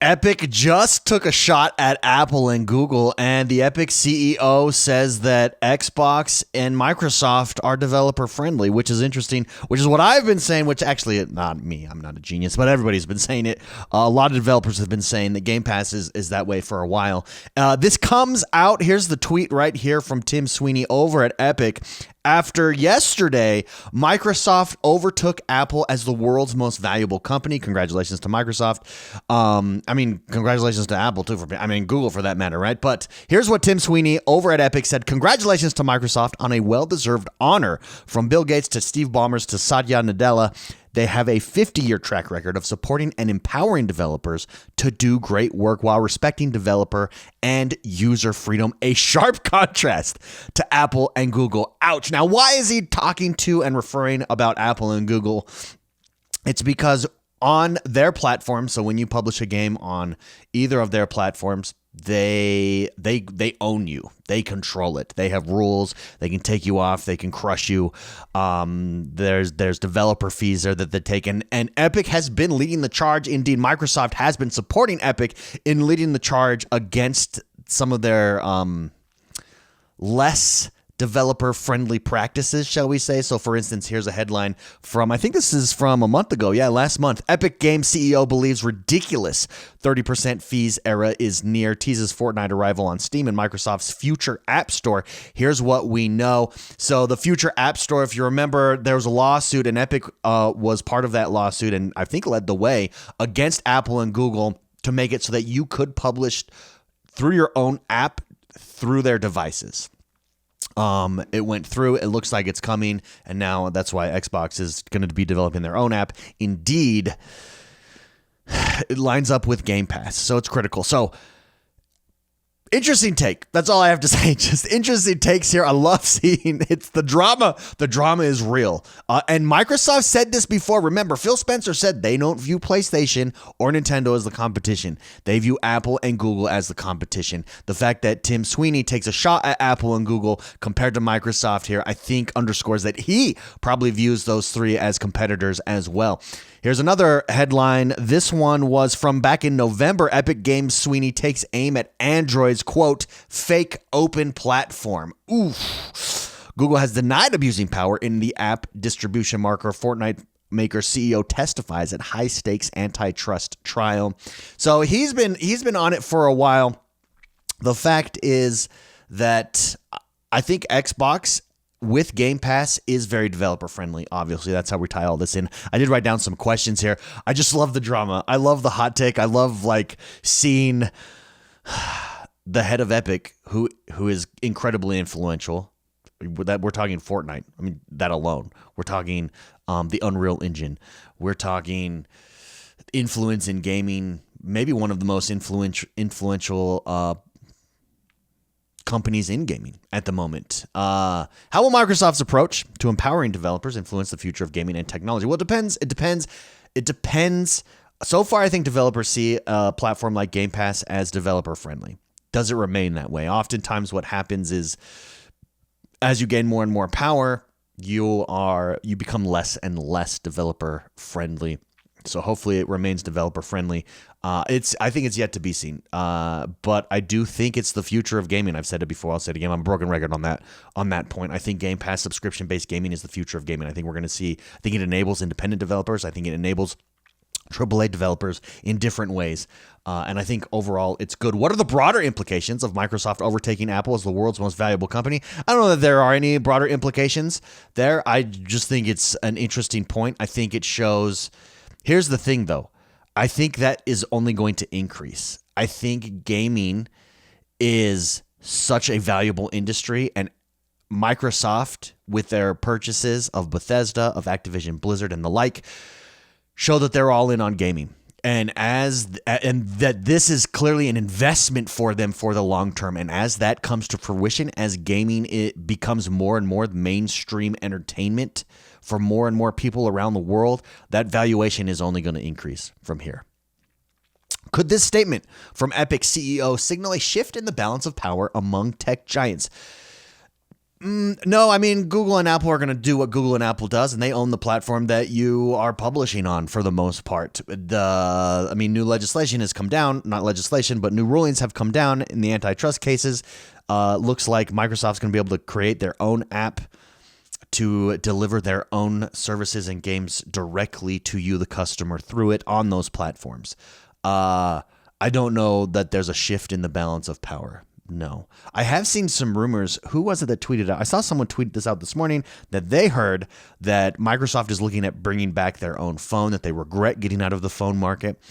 Epic just took a shot at Apple and Google, and the Epic CEO says that Xbox and Microsoft are developer friendly, which is interesting, which is what I've been saying, which actually, not me, I'm not a genius, but everybody's been saying it. A lot of developers have been saying that Game Pass is that way for a while. This comes out, here's the tweet right here from Tim Sweeney over at Epic. After yesterday, Microsoft overtook Apple as the world's most valuable company. Congratulations to Microsoft. Congratulations to Apple too. Google for that matter, right? But here's what Tim Sweeney over at Epic said. Congratulations to Microsoft on a well-deserved honor. From Bill Gates to Steve Ballmer to Satya Nadella, they have a 50-year track record of supporting and empowering developers to do great work while respecting developer and user freedom. A sharp contrast to Apple and Google. Ouch. Now, why is he talking to and referring about Apple and Google? It's because on their platform, so when you publish a game on either of their platforms, they own you. They control it. They have rules. They can take you off. They can crush you. There's developer fees there that they take. And Epic has been leading the charge. Indeed, Microsoft has been supporting Epic in leading the charge against some of their less developer-friendly practices, shall we say. So, for instance, here's a headline from, I think this is from a month ago. Yeah, last month. Epic Games CEO believes ridiculous 30% fees era is near, teases Fortnite arrival on Steam and Microsoft's future App Store. Here's what we know. So the future App Store, if you remember, there was a lawsuit, and Epic was part of that lawsuit and I think led the way against Apple and Google to make it so that you could publish through your own app through their devices. It went through. It looks like it's coming, and now that's why Xbox is going to be developing their own app. Indeed, it lines up with Game Pass, so it's critical. So, interesting take. That's all I have to say. Just interesting takes here. I love seeing it's the drama. The drama is real. And Microsoft said this before. Remember, Phil Spencer said they don't view PlayStation or Nintendo as the competition. They view Apple and Google as the competition. The fact that Tim Sweeney takes a shot at Apple and Google compared to Microsoft here, I think underscores that he probably views those three as competitors as well. Here's another headline. This one was from back in November. Epic Games Sweeney takes aim at Android's, quote, fake open platform. Oof. Google has denied abusing power in the app distribution marker. Fortnite maker CEO testifies at high-stakes antitrust trial. So he's been on it for a while. The fact is that I think Xbox with Game Pass is very developer friendly. Obviously, that's how we tie all this in. I did write down some questions here. I just love the drama. I love the hot take. I love seeing the head of Epic, who is incredibly influential. That we're talking Fortnite. I mean, that alone. We're talking the Unreal Engine. We're talking influence in gaming. Maybe one of the most influential companies in gaming at the moment. How will Microsoft's approach to empowering developers influence the future of gaming and technology? Well, it depends. So far, I think developers see a platform like Game Pass as developer friendly. Does it remain that way? Oftentimes what happens is as you gain more and more power, you become less and less developer friendly. So hopefully it remains developer friendly. I think it's yet to be seen. But I do think it's the future of gaming. I've said it before. I'll say it again. I'm a broken record on that point. I think Game Pass subscription-based gaming is the future of gaming. I think it enables independent developers. I think it enables AAA developers in different ways. And I think overall it's good. What are the broader implications of Microsoft overtaking Apple as the world's most valuable company? I don't know that there are any broader implications there. I just think it's an interesting point. I think it shows. Here's the thing, though. I think that is only going to increase. I think gaming is such a valuable industry, and Microsoft, with their purchases of Bethesda, of Activision Blizzard, and the like, show that they're all in on gaming. And that this is clearly an investment for them for the long term. And as that comes to fruition, as gaming it becomes more and more mainstream entertainment for more and more people around the world, that valuation is only going to increase from here. Could this statement from Epic CEO signal a shift in the balance of power among tech giants? No, I mean, Google and Apple are going to do what Google and Apple does, and they own the platform that you are publishing on for the most part. New legislation has come down, not legislation, but new rulings have come down in the antitrust cases. Looks like Microsoft's going to be able to create their own app to deliver their own services and games directly to you, the customer, through it on those platforms. I don't know that there's a shift in the balance of power. No. I have seen some rumors. Who was it that tweeted out? I saw someone tweet this out this morning that they heard that Microsoft is looking at bringing back their own phone, that they regret getting out of the phone market,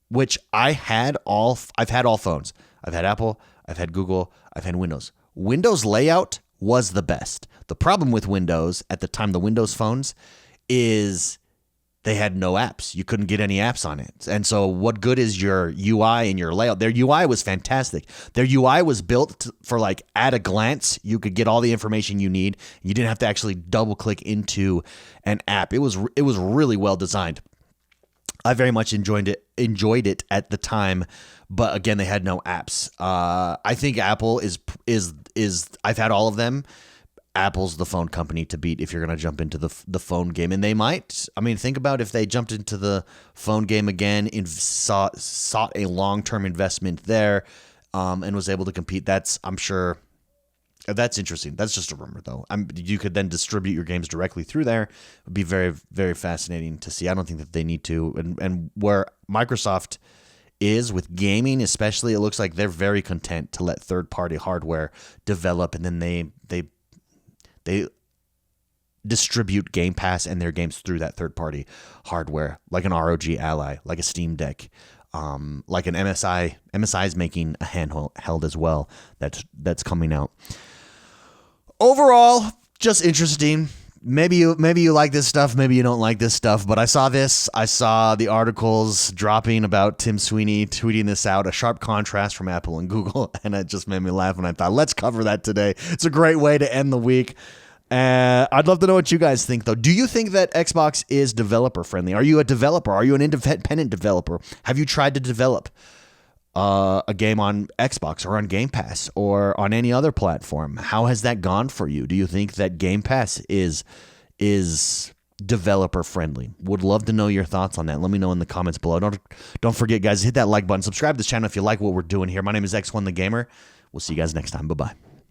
which I've had all phones. I've had Apple, I've had Google, I've had Windows. Windows layout was the best. The problem with Windows at the time, the Windows phones, is they had no apps. You couldn't get any apps on it. And so what good is your UI and your layout? Their UI was fantastic. Their UI was built for like at a glance, you could get all the information you need. You didn't have to actually double click into an app. It was really well designed. I very much enjoyed it at the time, but again, they had no apps. I think Apple is I've had all of them. Apple's the phone company to beat if you're going to jump into the phone game. And they might. I mean, think about if they jumped into the phone game again and sought a long-term investment there and was able to compete. I'm sure that's interesting. That's just a rumor, though. You could then distribute your games directly through there. It would be very, very fascinating to see. I don't think that they need to. And where Microsoft is with gaming, especially, it looks like they're very content to let third-party hardware develop, and then they distribute Game Pass and their games through that third-party hardware, like an ROG Ally, like a Steam Deck, like an MSI. MSI is making a handheld as well that's coming out. Overall, just interesting. Maybe you like this stuff, maybe you don't like this stuff, but I saw the articles dropping about Tim Sweeney tweeting this out, a sharp contrast from Apple and Google, and it just made me laugh, and I thought, let's cover that today. It's a great way to end the week. I'd love to know what you guys think, though. Do you think that Xbox is developer friendly? Are you a developer? Are you an independent developer? Have you tried to develop a game on Xbox or on Game Pass or on any other platform? How has that gone for you? Do you think that Game Pass is developer friendly? Would love to know your thoughts on that. Let me know in the comments below. Don't forget, guys, hit that like button. Subscribe to this channel if you like what we're doing here. My name is X1 the Gamer. We'll see you guys next time. Bye-bye.